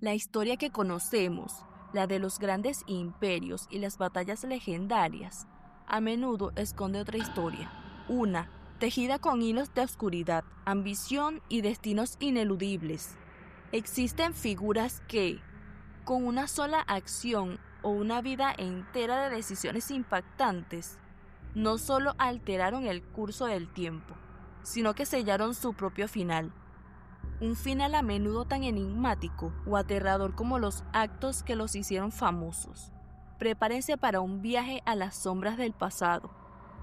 La historia que conocemos, la de los grandes imperios y las batallas legendarias, a menudo esconde otra historia, una tejida con hilos de oscuridad, ambición y destinos ineludibles. Existen figuras que, con una sola acción o una vida entera de decisiones impactantes, no solo alteraron el curso del tiempo, sino que sellaron su propio final. Un final a menudo tan enigmático o aterrador como los actos que los hicieron famosos. Prepárense para un viaje a las sombras del pasado.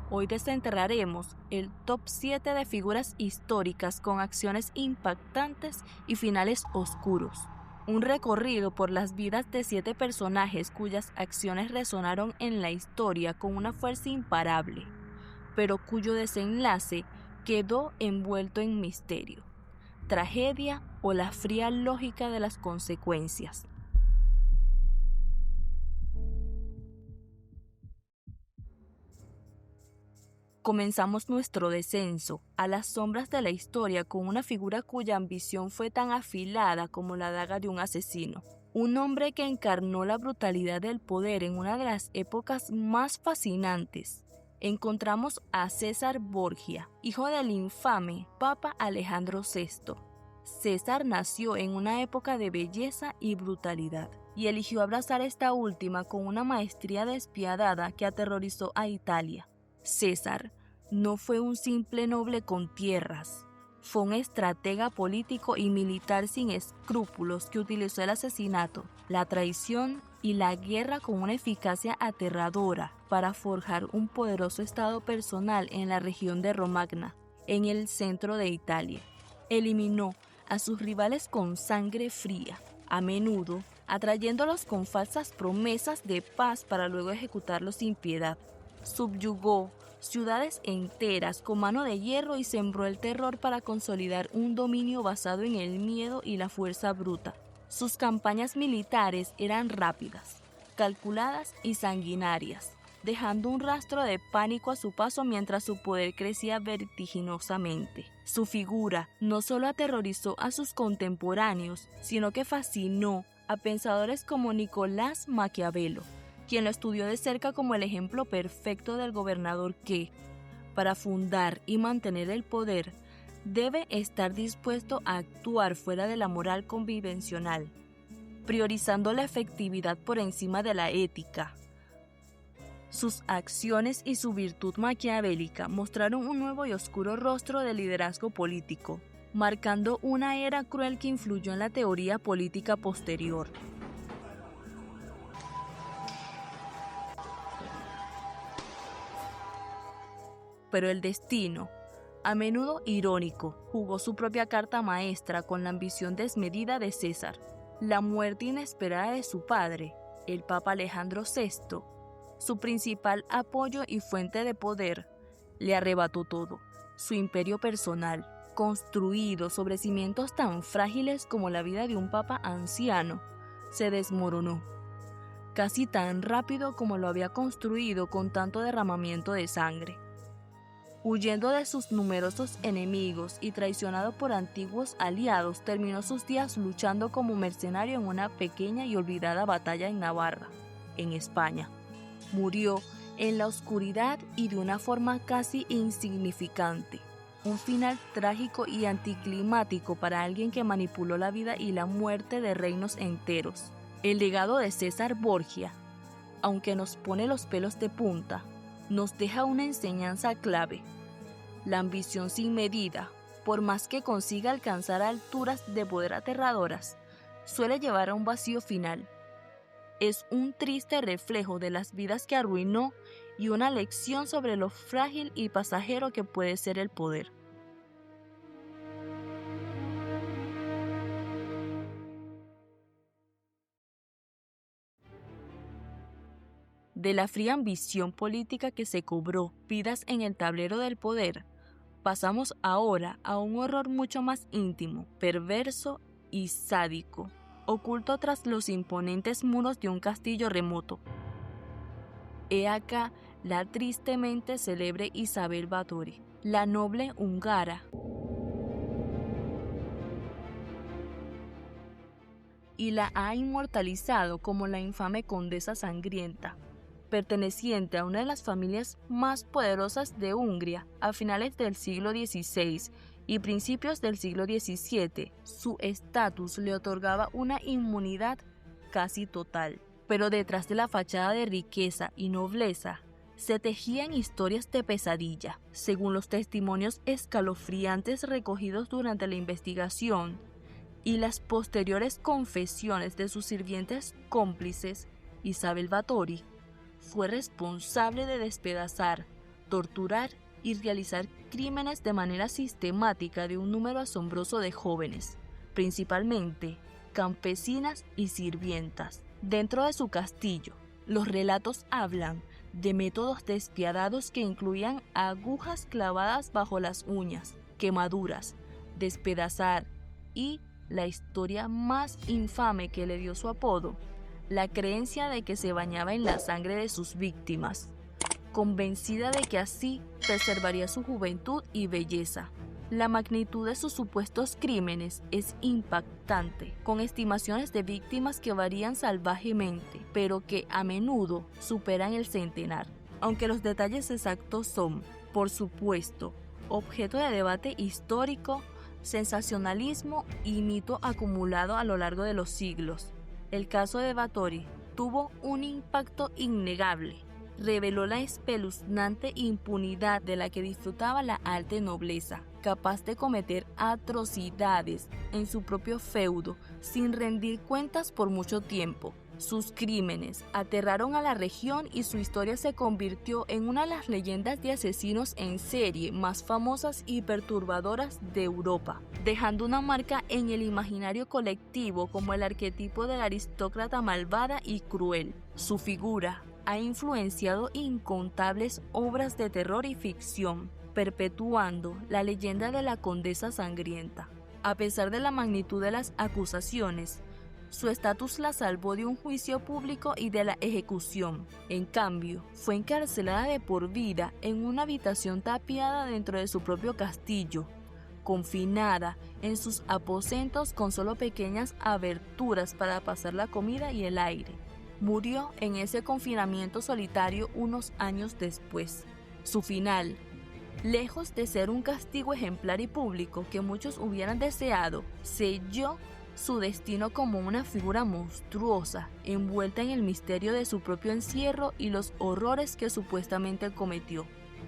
Hoy desenterraremos el top 7 de figuras históricas con acciones impactantes y finales oscuros. Un recorrido por las vidas de 7 personajes cuyas acciones resonaron en la historia con una fuerza imparable, pero cuyo desenlace quedó envuelto en misterio, tragedia o la fría lógica de las consecuencias. Comenzamos nuestro descenso a las sombras de la historia con una figura cuya ambición fue tan afilada como la daga de un asesino. Un hombre que encarnó la brutalidad del poder en una de las épocas más fascinantes. Encontramos a César Borgia, hijo del infame Papa Alejandro VI. César nació en una época de belleza y brutalidad, y eligió abrazar esta última con una maestría despiadada que aterrorizó a Italia. César no fue un simple noble con tierras, fue un estratega político y militar sin escrúpulos que utilizó el asesinato, la traición y la guerra con una eficacia aterradora para forjar un poderoso estado personal en la región de Romagna, en el centro de Italia. Eliminó a sus rivales con sangre fría, a menudo atrayéndolos con falsas promesas de paz para luego ejecutarlos sin piedad. Subyugó ciudades enteras con mano de hierro y sembró el terror para consolidar un dominio basado en el miedo y la fuerza bruta. Sus campañas militares eran rápidas, calculadas y sanguinarias, dejando un rastro de pánico a su paso mientras su poder crecía vertiginosamente. Su figura no solo aterrorizó a sus contemporáneos, sino que fascinó a pensadores como Nicolás Maquiavelo, quien lo estudió de cerca como el ejemplo perfecto del gobernador que, para fundar y mantener el poder, debe estar dispuesto a actuar fuera de la moral convencional, priorizando la efectividad por encima de la ética. Sus acciones y su virtud maquiavélica mostraron un nuevo y oscuro rostro del liderazgo político, marcando una era cruel que influyó en la teoría política posterior. Pero el destino, a menudo irónico, jugó su propia carta maestra con la ambición desmedida de César. La muerte inesperada de su padre, el Papa Alejandro VI, su principal apoyo y fuente de poder, le arrebató todo, su imperio personal, construido sobre cimientos tan frágiles como la vida de un papa anciano, se desmoronó, casi tan rápido como lo había construido con tanto derramamiento de sangre. Huyendo de sus numerosos enemigos y traicionado por antiguos aliados, terminó sus días luchando como mercenario en una pequeña y olvidada batalla en Navarra, en España. Murió en la oscuridad y de una forma casi insignificante. Un final trágico y anticlimático para alguien que manipuló la vida y la muerte de reinos enteros. El legado de César Borgia, aunque nos pone los pelos de punta, nos deja una enseñanza clave. La ambición sin medida, por más que consiga alcanzar alturas de poder aterradoras, suele llevar a un vacío final. Es un triste reflejo de las vidas que arruinó y una lección sobre lo frágil y pasajero que puede ser el poder. De la fría ambición política que se cobró vidas en el tablero del poder, pasamos ahora a un horror mucho más íntimo, perverso y sádico, oculto tras los imponentes muros de un castillo remoto. He acá la tristemente célebre Isabel Báthory, la noble húngara. y la ha inmortalizado como la infame Condesa Sangrienta. Perteneciente a una de las familias más poderosas de Hungría a finales del siglo XVI y principios del siglo XVII, su estatus le otorgaba una inmunidad casi total. Pero detrás de la fachada de riqueza y nobleza se tejían historias de pesadilla. Según los testimonios escalofriantes recogidos durante la investigación y las posteriores confesiones de sus sirvientes cómplices, Isabel Báthory fue responsable de despedazar, torturar y realizar crímenes de manera sistemática de un número asombroso de jóvenes, principalmente campesinas y sirvientas. Dentro de su castillo, los relatos hablan de métodos despiadados que incluían agujas clavadas bajo las uñas, quemaduras, despedazar y, la historia más infame que le dio su apodo, la creencia de que se bañaba en la sangre de sus víctimas, convencida de que así preservaría su juventud y belleza. La magnitud de sus supuestos crímenes es impactante, con estimaciones de víctimas que varían salvajemente, pero que a menudo superan el centenar. Aunque los detalles exactos son, por supuesto, objeto de debate histórico, sensacionalismo y mito acumulado a lo largo de los siglos. El caso de Báthory tuvo un impacto innegable. Reveló la espeluznante impunidad de la que disfrutaba la alta nobleza, capaz de cometer atrocidades en su propio feudo sin rendir cuentas por mucho tiempo. Sus crímenes aterraron a la región y su historia se convirtió en una de las leyendas de asesinos en serie más famosas y perturbadoras de Europa, dejando una marca en el imaginario colectivo como el arquetipo del aristócrata malvada y cruel. Su figura ha influenciado incontables obras de terror y ficción, perpetuando la leyenda de la Condesa Sangrienta. A pesar de la magnitud de las acusaciones, su estatus la salvó de un juicio público y de la ejecución. En cambio, fue encarcelada de por vida en una habitación tapiada dentro de su propio castillo, confinada en sus aposentos con solo pequeñas aberturas para pasar la comida y el aire. Murió en ese confinamiento solitario unos años después. Su final, lejos de ser un castigo ejemplar y público que muchos hubieran deseado, selló su destino como una figura monstruosa, envuelta en el misterio de su propio encierro y los horrores que supuestamente cometió.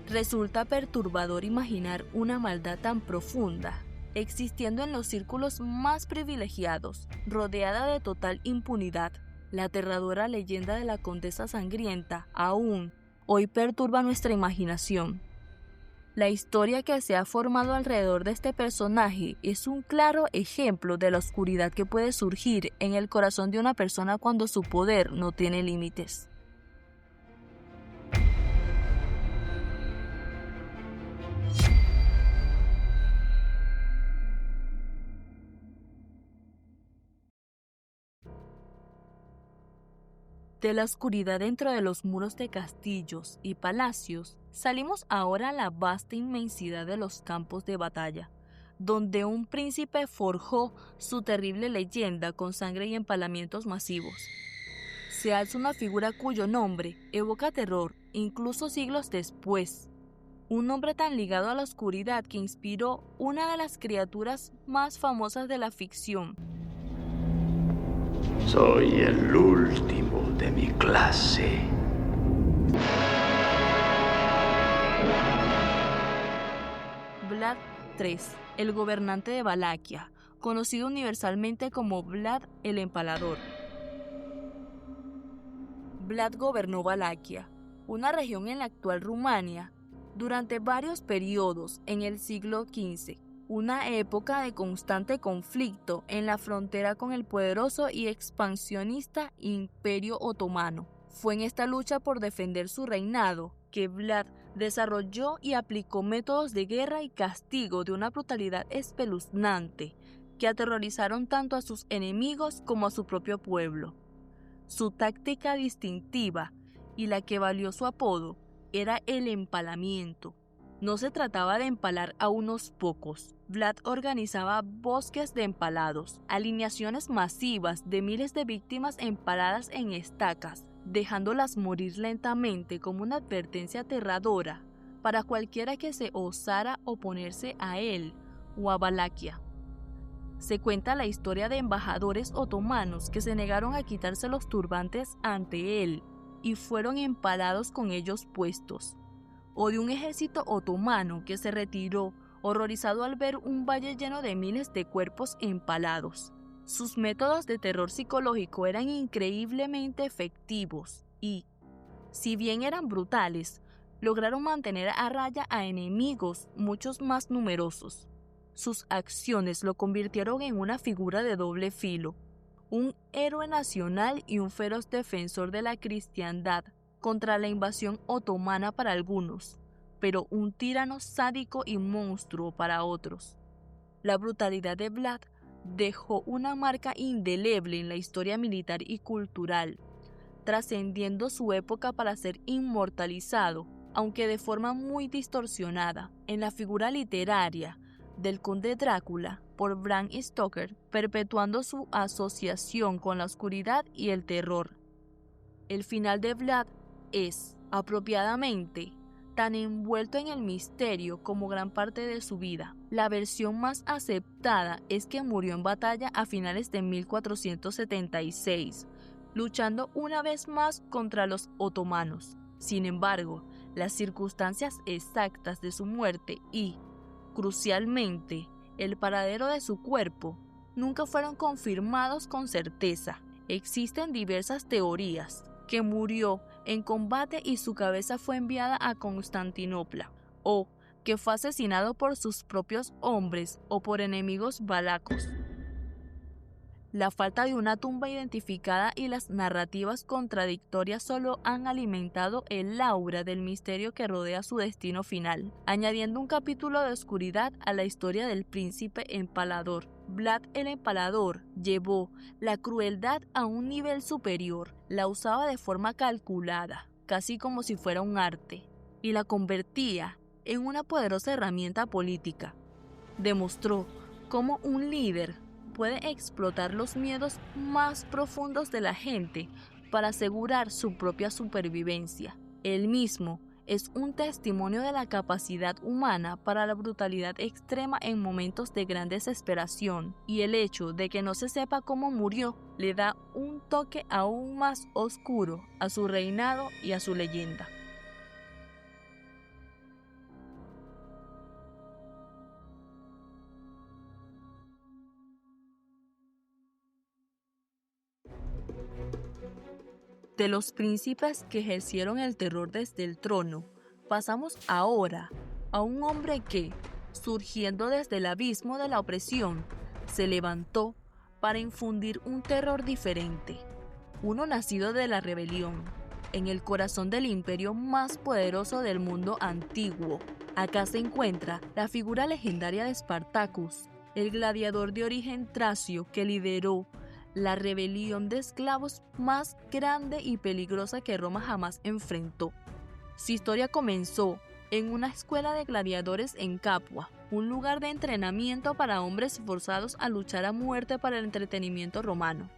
Resulta perturbador imaginar una maldad tan profunda, existiendo en los círculos más privilegiados, rodeada de total impunidad. La aterradora leyenda de la Condesa Sangrienta aún hoy perturba nuestra imaginación. La historia que se ha formado alrededor de este personaje es un claro ejemplo de la oscuridad que puede surgir en el corazón de una persona cuando su poder no tiene límites. De la oscuridad dentro de los muros de castillos y palacios, salimos ahora a la vasta inmensidad de los campos de batalla, donde un príncipe forjó su terrible leyenda con sangre y empalamientos masivos. Se alza una figura cuyo nombre evoca terror, incluso siglos después. Un nombre tan ligado a la oscuridad que inspiró una de las criaturas más famosas de la ficción. Soy el último de mi clase. Vlad III, el gobernante de Valaquia, conocido universalmente como Vlad el Empalador. Vlad gobernó Valaquia, una región en la actual Rumania, durante varios periodos en el siglo XV, una época de constante conflicto en la frontera con el poderoso y expansionista Imperio Otomano. Fue en esta lucha por defender su reinado que Vlad desarrolló y aplicó métodos de guerra y castigo de una brutalidad espeluznante que aterrorizaron tanto a sus enemigos como a su propio pueblo. Su táctica distintiva y la que valió su apodo era el empalamiento. No se trataba de empalar a unos pocos, Vlad organizaba bosques de empalados, alineaciones masivas de miles de víctimas empaladas en estacas, dejándolas morir lentamente como una advertencia aterradora para cualquiera que se osara oponerse a él o a Valaquia. Se cuenta la historia de embajadores otomanos que se negaron a quitarse los turbantes ante él y fueron empalados con ellos puestos, o de un ejército otomano que se retiró horrorizado al ver un valle lleno de miles de cuerpos empalados. Sus métodos de terror psicológico eran increíblemente efectivos y, si bien eran brutales, lograron mantener a raya a enemigos muchos más numerosos. Sus acciones lo convirtieron en una figura de doble filo, un héroe nacional y un feroz defensor de la cristiandad contra la invasión otomana para algunos, pero un tirano sádico y monstruo para otros. La brutalidad de Vlad dejó una marca indeleble en la historia militar y cultural, trascendiendo su época para ser inmortalizado, aunque de forma muy distorsionada, en la figura literaria del conde Drácula por Bram Stoker, perpetuando su asociación con la oscuridad y el terror. El final de Vlad es, apropiadamente, tan envuelto en el misterio como gran parte de su vida. La versión más aceptada es que murió en batalla a finales de 1476, luchando una vez más contra los otomanos. Sin embargo, las circunstancias exactas de su muerte y, crucialmente, el paradero de su cuerpo nunca fueron confirmados con certeza. Existen diversas teorías: que murió en combate y su cabeza fue enviada a Constantinopla, o que fue asesinado por sus propios hombres o por enemigos valacos. La falta de una tumba identificada y las narrativas contradictorias solo han alimentado el aura del misterio que rodea su destino final, añadiendo un capítulo de oscuridad a la historia del príncipe empalador. Vlad el Empalador llevó la crueldad a un nivel superior, la usaba de forma calculada, casi como si fuera un arte, y la convertía en una poderosa herramienta política. Demostró cómo un líder puede explotar los miedos más profundos de la gente para asegurar su propia supervivencia. Él mismo es un testimonio de la capacidad humana para la brutalidad extrema en momentos de gran desesperación, y el hecho de que no se sepa cómo murió le da un toque aún más oscuro a su reinado y a su leyenda. De los príncipes que ejercieron el terror desde el trono, pasamos ahora a un hombre que, surgiendo desde el abismo de la opresión, se levantó para infundir un terror diferente, uno nacido de la rebelión, en el corazón del imperio más poderoso del mundo antiguo. Acá se encuentra la figura legendaria de Spartacus, el gladiador de origen tracio que lideró la rebelión de esclavos más grande y peligrosa que Roma jamás enfrentó. Su historia comenzó en una escuela de gladiadores en Capua, un lugar de entrenamiento para hombres forzados a luchar a muerte para el entretenimiento romano.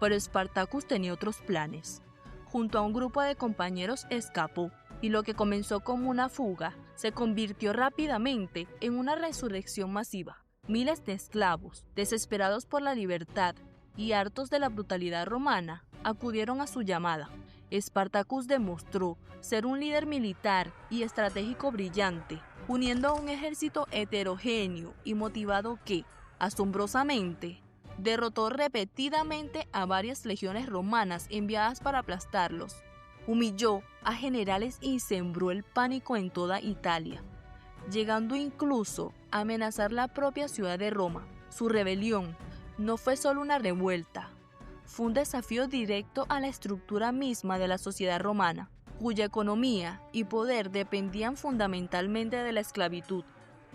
Pero Spartacus tenía otros planes. Junto a un grupo de compañeros escapó, y lo que comenzó como una fuga se convirtió rápidamente en una resurrección masiva. Miles de esclavos, desesperados por la libertad y hartos de la brutalidad romana, acudieron a su llamada. Spartacus demostró ser un líder militar y estratégico brillante, uniendo a un ejército heterogéneo y motivado que, asombrosamente, derrotó repetidamente a varias legiones romanas enviadas para aplastarlos. Humilló a generales y sembró el pánico en toda Italia, llegando incluso a amenazar la propia ciudad de Roma. Su rebelión no fue solo una revuelta, fue un desafío directo a la estructura misma de la sociedad romana, cuya economía y poder dependían fundamentalmente de la esclavitud.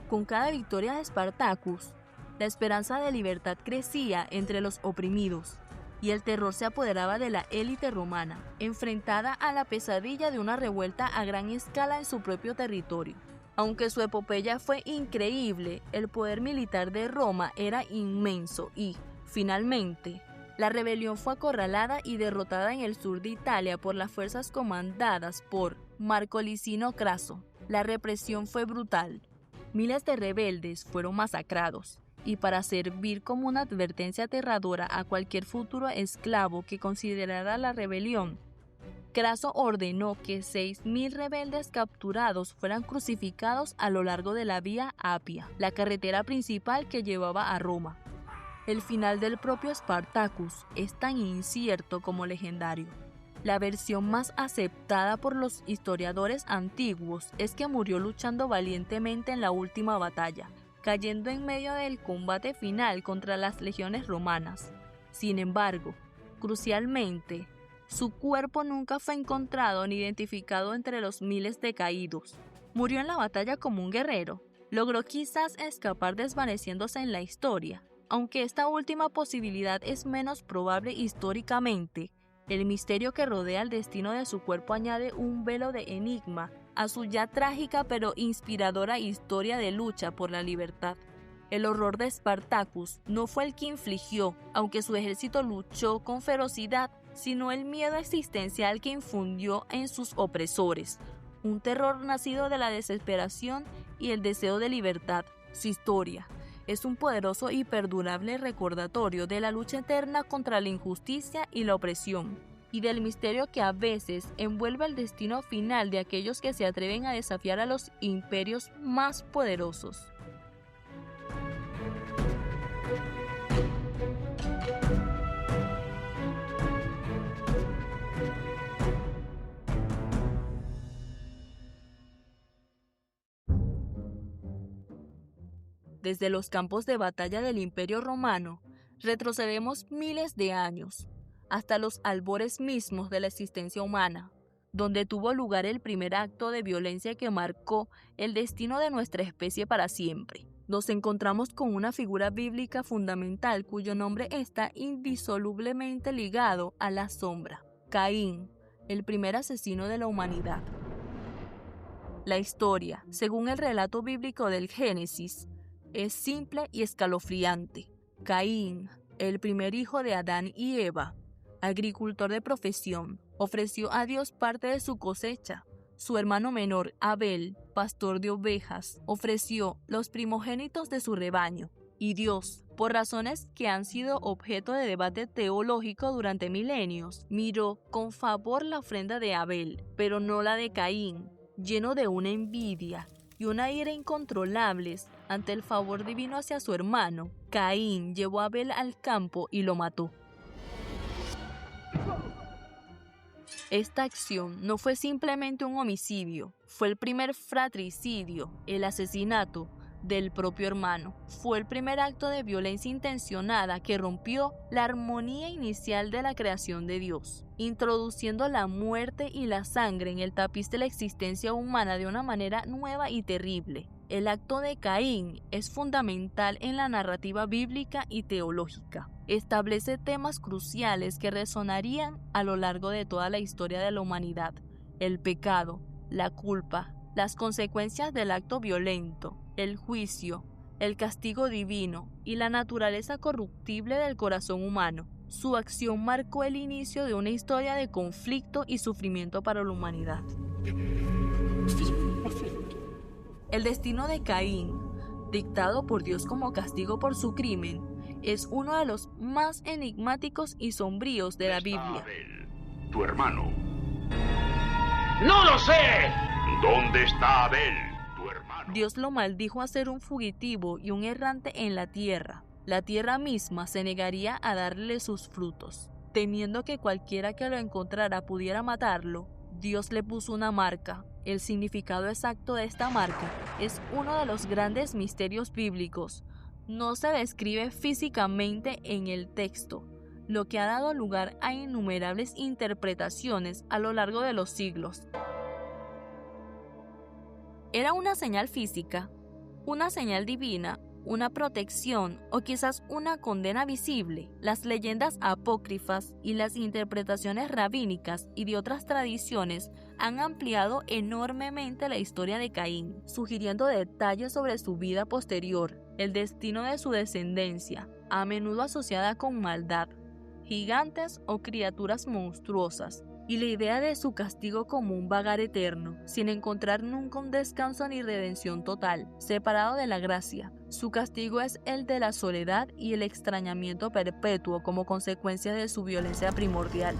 Con cada victoria de Spartacus, la esperanza de libertad crecía entre los oprimidos, y el terror se apoderaba de la élite romana, enfrentada a la pesadilla de una revuelta a gran escala en su propio territorio. Aunque su epopeya fue increíble, el poder militar de Roma era inmenso y, finalmente, la rebelión fue acorralada y derrotada en el sur de Italia por las fuerzas comandadas por Marco Licino Craso. La represión fue brutal. Miles de rebeldes fueron masacrados, y para servir como una advertencia aterradora a cualquier futuro esclavo que considerara la rebelión, Craso ordenó que 6.000 rebeldes capturados fueran crucificados a lo largo de la Vía Apia, la carretera principal que llevaba a Roma. El final del propio Spartacus es tan incierto como legendario. La versión más aceptada por los historiadores antiguos es que murió luchando valientemente en la última batalla, cayendo en medio del combate final contra las legiones romanas. Sin embargo, crucialmente, su cuerpo nunca fue encontrado ni identificado entre los miles de caídos. Murió en la batalla como un guerrero. Logró quizás escapar desvaneciéndose en la historia. Aunque esta última posibilidad es menos probable históricamente, el misterio que rodea el destino de su cuerpo añade un velo de enigma a su ya trágica pero inspiradora historia de lucha por la libertad. El horror de Spartacus no fue el que infligió, aunque su ejército luchó con ferocidad, sino el miedo existencial que infundió en sus opresores, un terror nacido de la desesperación y el deseo de libertad. Su historia es un poderoso y perdurable recordatorio de la lucha eterna contra la injusticia y la opresión, y del misterio que a veces envuelve el destino final de aquellos que se atreven a desafiar a los imperios más poderosos. Desde los campos de batalla del Imperio Romano, retrocedemos miles de años, hasta los albores mismos de la existencia humana, donde tuvo lugar el primer acto de violencia que marcó el destino de nuestra especie para siempre. Nos encontramos con una figura bíblica fundamental cuyo nombre está indisolublemente ligado a la sombra: Caín, el primer asesino de la humanidad. La historia, según el relato bíblico del Génesis, es simple y escalofriante. Caín, el primer hijo de Adán y Eva, agricultor de profesión, ofreció a Dios parte de su cosecha. Su hermano menor, Abel, pastor de ovejas, ofreció los primogénitos de su rebaño. Y Dios, por razones que han sido objeto de debate teológico durante milenios, miró con favor la ofrenda de Abel, pero no la de Caín. Lleno de una envidia y una ira incontrolables ante el favor divino hacia su hermano, Caín llevó a Abel al campo y lo mató. Esta acción no fue simplemente un homicidio, fue el primer fratricidio, el asesinato del propio hermano. Fue el primer acto de violencia intencionada que rompió la armonía inicial de la creación de Dios, introduciendo la muerte y la sangre en el tapiz de la existencia humana de una manera nueva y terrible. El acto de Caín es fundamental en la narrativa bíblica y teológica. Establece temas cruciales que resonarían a lo largo de toda la historia de la humanidad: el pecado, la culpa, las consecuencias del acto violento, el juicio, el castigo divino y la naturaleza corruptible del corazón humano. Su acción marcó el inicio de una historia de conflicto y sufrimiento para la humanidad. El destino de Caín, dictado por Dios como castigo por su crimen, es uno de los más enigmáticos y sombríos de la Biblia. Abel, tu hermano. ¡No lo sé! ¿Dónde está Abel, tu hermano? Dios lo maldijo a ser un fugitivo y un errante en la tierra. La tierra misma se negaría a darle sus frutos. Temiendo que cualquiera que lo encontrara pudiera matarlo, Dios le puso una marca. El significado exacto de esta marca es uno de los grandes misterios bíblicos. No se describe físicamente en el texto, lo que ha dado lugar a innumerables interpretaciones a lo largo de los siglos. ¿Era una señal física, una señal divina una protección o quizás una condena visible. Las leyendas apócrifas y las interpretaciones rabínicas y de otras tradiciones han ampliado enormemente la historia de Caín, sugiriendo detalles sobre su vida posterior, el destino de su descendencia, a menudo asociada con maldad, gigantes o criaturas monstruosas, y la idea de su castigo como un vagar eterno, sin encontrar nunca un descanso ni redención total, separado de la gracia. Su castigo es el de la soledad y el extrañamiento perpetuo como consecuencia de su violencia primordial.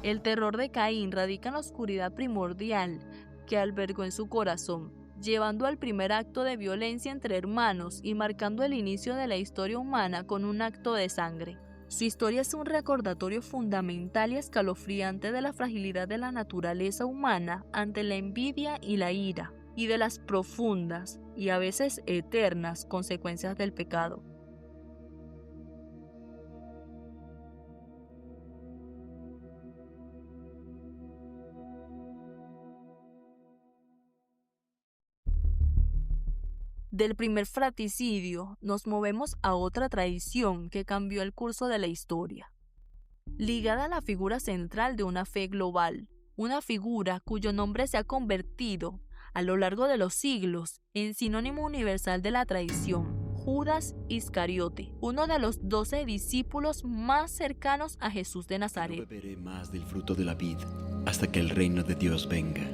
El terror de Caín radica en la oscuridad primordial que albergó en su corazón, llevando al primer acto de violencia entre hermanos y marcando el inicio de la historia humana con un acto de sangre. Su historia es un recordatorio fundamental y escalofriante de la fragilidad de la naturaleza humana ante la envidia y la ira, y de las profundas y a veces eternas consecuencias del pecado. Del primer fratricidio nos movemos a otra tradición que cambió el curso de la historia. Ligada a la figura central de una fe global, una figura cuyo nombre se ha convertido, a lo largo de los siglos, en sinónimo universal de la tradición, Judas Iscariote, uno de los 12 discípulos más cercanos a Jesús de Nazaret. No beberé más del fruto de la vid hasta que el reino de Dios venga,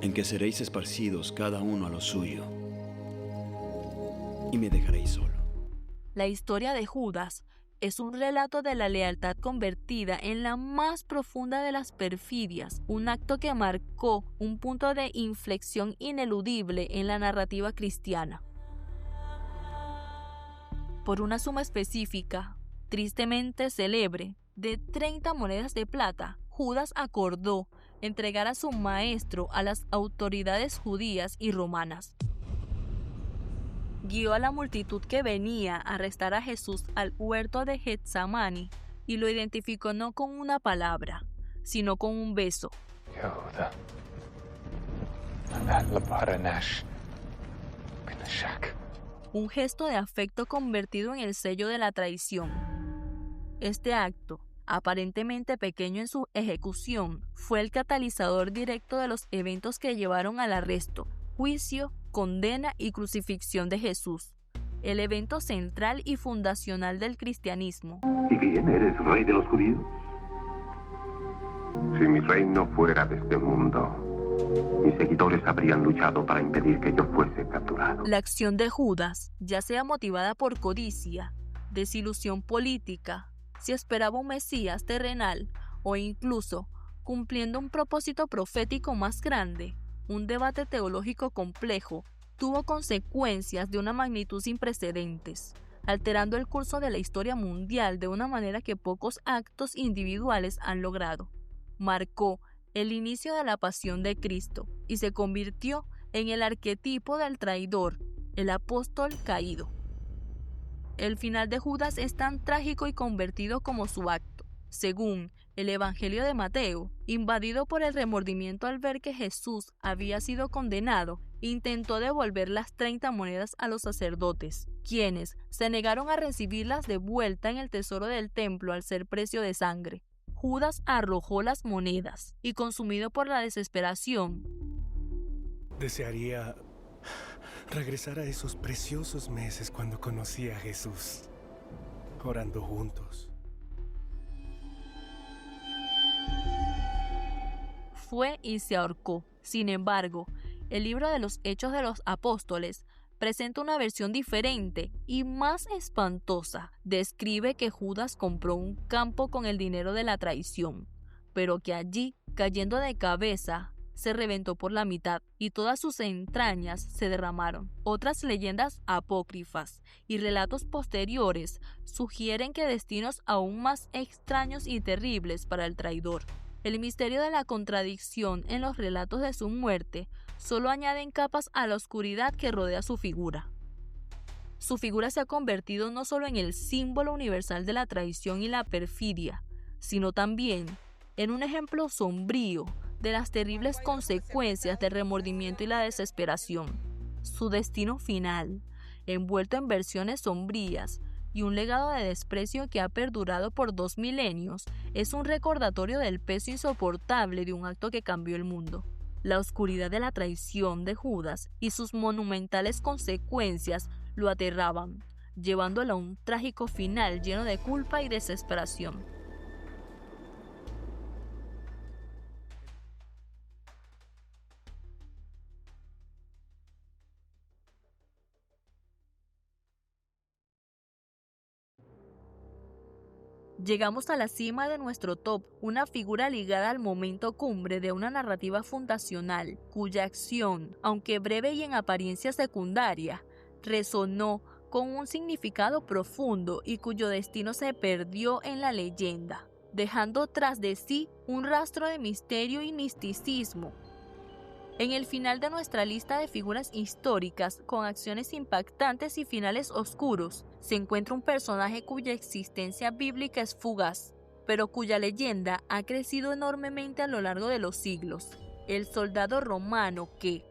en que seréis esparcidos cada uno a lo suyo, y me dejaréis solo. La historia de Judas es un relato de la lealtad convertida en la más profunda de las perfidias, un acto que marcó un punto de inflexión ineludible en la narrativa cristiana. Por una suma específica, tristemente célebre, de 30 monedas de plata, Judas acordó entregar a su maestro a las autoridades judías y romanas. Guió a la multitud que venía a arrestar a Jesús al huerto de Getsamani y lo identificó no con una palabra, sino con un beso. Un gesto de afecto convertido en el sello de la traición. Este acto, aparentemente pequeño en su ejecución, fue el catalizador directo de los eventos que llevaron al arresto, juicio, condena y crucifixión de Jesús, el evento central y fundacional del cristianismo. ¿Y bien, eres rey de los judíos? Si mi reino fuera de este mundo, mis seguidores habrían luchado para impedir que yo fuese capturado. La acción de Judas, ya sea motivada por codicia, desilusión política, si esperaba un Mesías terrenal o incluso cumpliendo un propósito profético más grande, un debate teológico complejo, tuvo consecuencias de una magnitud sin precedentes, alterando el curso de la historia mundial de una manera que pocos actos individuales han logrado. Marcó el inicio de la pasión de Cristo y se convirtió en el arquetipo del traidor, el apóstol caído. El final de Judas es tan trágico y convertido como su acto. Según el Evangelio de Mateo, invadido por el remordimiento al ver que Jesús había sido condenado, intentó devolver las 30 monedas a los sacerdotes, quienes se negaron a recibirlas de vuelta en el tesoro del templo al ser precio de sangre. Judas arrojó las monedas y, consumido por la desesperación, desearía regresar a esos preciosos meses cuando conocí a Jesús, orando juntos. Fue y se ahorcó. Sin embargo, el libro de los Hechos de los Apóstoles presenta una versión diferente y más espantosa. Describe que Judas compró un campo con el dinero de la traición, pero que allí, cayendo de cabeza, se reventó por la mitad y todas sus entrañas se derramaron. Otras leyendas apócrifas y relatos posteriores sugieren que destinos aún más extraños y terribles para el traidor. El misterio de la contradicción en los relatos de su muerte solo añaden capas a la oscuridad que rodea su figura. Su figura se ha convertido no solo en el símbolo universal de la traición y la perfidia, sino también en un ejemplo sombrío de las terribles consecuencias del remordimiento y la desesperación. Su destino final, envuelto en versiones sombrías y un legado de desprecio que ha perdurado por 2 milenios, es un recordatorio del peso insoportable de un acto que cambió el mundo. La oscuridad de la traición de Judas y sus monumentales consecuencias lo aterraban, llevándolo a un trágico final lleno de culpa y desesperación. Llegamos a la cima de nuestro top, una figura ligada al momento cumbre de una narrativa fundacional, cuya acción, aunque breve y en apariencia secundaria, resonó con un significado profundo y cuyo destino se perdió en la leyenda, dejando tras de sí un rastro de misterio y misticismo. En el final de nuestra lista de figuras históricas con acciones impactantes y finales oscuros, se encuentra un personaje cuya existencia bíblica es fugaz, pero cuya leyenda ha crecido enormemente a lo largo de los siglos. El soldado romano que,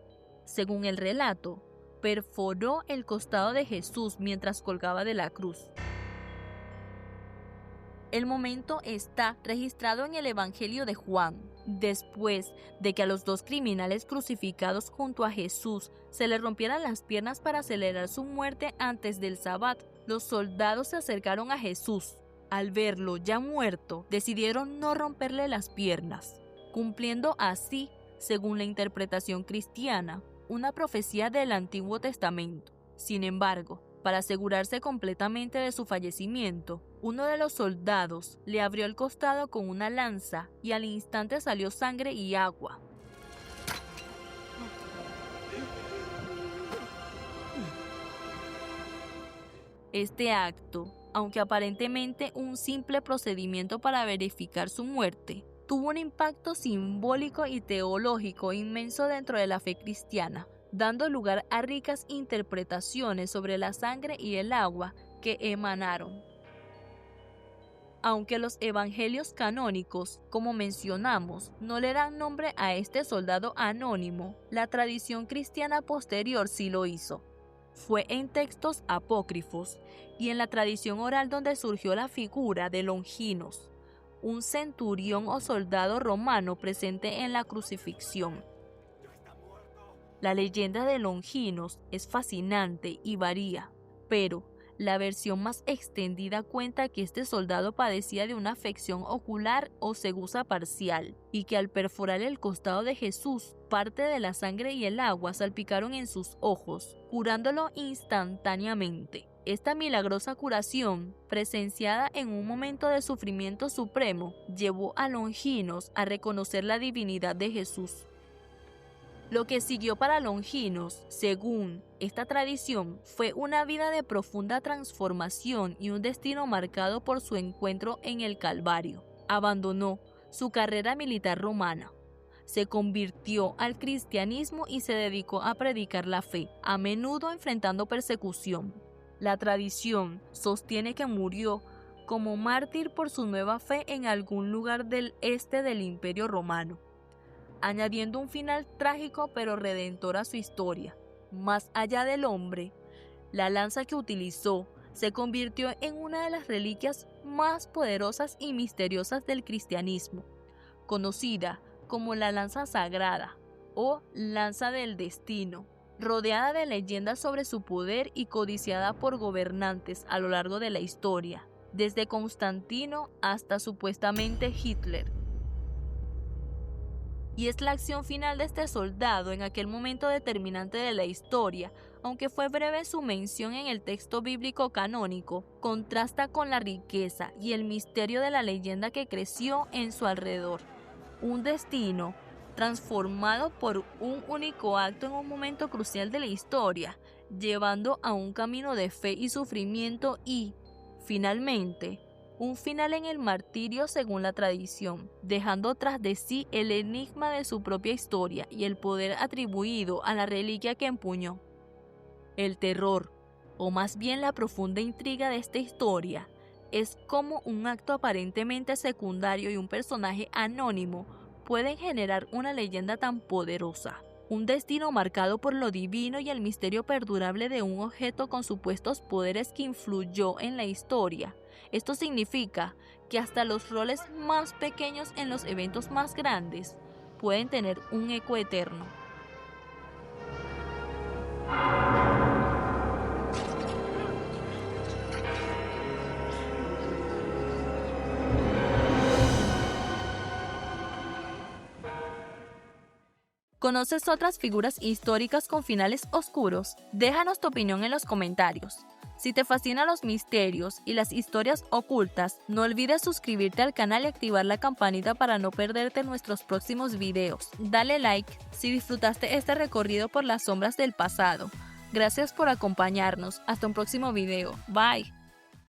según el relato, perforó el costado de Jesús mientras colgaba de la cruz. El momento está registrado en el Evangelio de Juan. Después de que a los 2 criminales crucificados junto a Jesús se le rompieran las piernas para acelerar su muerte antes del Sabbat, los soldados se acercaron a Jesús. Al verlo ya muerto, decidieron no romperle las piernas, cumpliendo así, según la interpretación cristiana, una profecía del Antiguo Testamento. Sin embargo, para asegurarse completamente de su fallecimiento, uno de los soldados le abrió el costado con una lanza y al instante salió sangre y agua. Este acto, aunque aparentemente un simple procedimiento para verificar su muerte, tuvo un impacto simbólico y teológico inmenso dentro de la fe cristiana, dando lugar a ricas interpretaciones sobre la sangre y el agua que emanaron. Aunque los evangelios canónicos, como mencionamos, no le dan nombre a este soldado anónimo, la tradición cristiana posterior sí lo hizo. Fue en textos apócrifos y en la tradición oral donde surgió la figura de Longinos, un centurión o soldado romano presente en la crucifixión. La leyenda de Longinos es fascinante y varía, pero la versión más extendida cuenta que este soldado padecía de una afección ocular o cegusa parcial y que al perforar el costado de Jesús, parte de la sangre y el agua salpicaron en sus ojos, curándolo instantáneamente. Esta milagrosa curación, presenciada en un momento de sufrimiento supremo, llevó a Longinos a reconocer la divinidad de Jesús. Lo que siguió para Longinos, según esta tradición, fue una vida de profunda transformación y un destino marcado por su encuentro en el Calvario. Abandonó su carrera militar romana, se convirtió al cristianismo y se dedicó a predicar la fe, a menudo enfrentando persecución. La tradición sostiene que murió como mártir por su nueva fe en algún lugar del este del Imperio Romano, añadiendo un final trágico pero redentor a su historia. Más allá del hombre, la lanza que utilizó se convirtió en una de las reliquias más poderosas y misteriosas del cristianismo, conocida como la lanza sagrada o lanza del destino, rodeada de leyendas sobre su poder y codiciada por gobernantes a lo largo de la historia, desde Constantino hasta supuestamente Hitler. Y es la acción final de este soldado en aquel momento determinante de la historia, aunque fue breve su mención en el texto bíblico canónico, contrasta con la riqueza y el misterio de la leyenda que creció en su alrededor. Un destino transformado por un único acto en un momento crucial de la historia, llevando a un camino de fe y sufrimiento y, finalmente, un final en el martirio según la tradición, dejando tras de sí el enigma de su propia historia y el poder atribuido a la reliquia que empuñó. El terror, o más bien la profunda intriga de esta historia, es cómo un acto aparentemente secundario y un personaje anónimo pueden generar una leyenda tan poderosa. Un destino marcado por lo divino y el misterio perdurable de un objeto con supuestos poderes que influyó en la historia. Esto significa que hasta los roles más pequeños en los eventos más grandes pueden tener un eco eterno. ¿Conoces otras figuras históricas con finales oscuros? Déjanos tu opinión en los comentarios. Si te fascinan los misterios y las historias ocultas, no olvides suscribirte al canal y activar la campanita para no perderte nuestros próximos videos. Dale like si disfrutaste este recorrido por las sombras del pasado. Gracias por acompañarnos. Hasta un próximo video. Bye.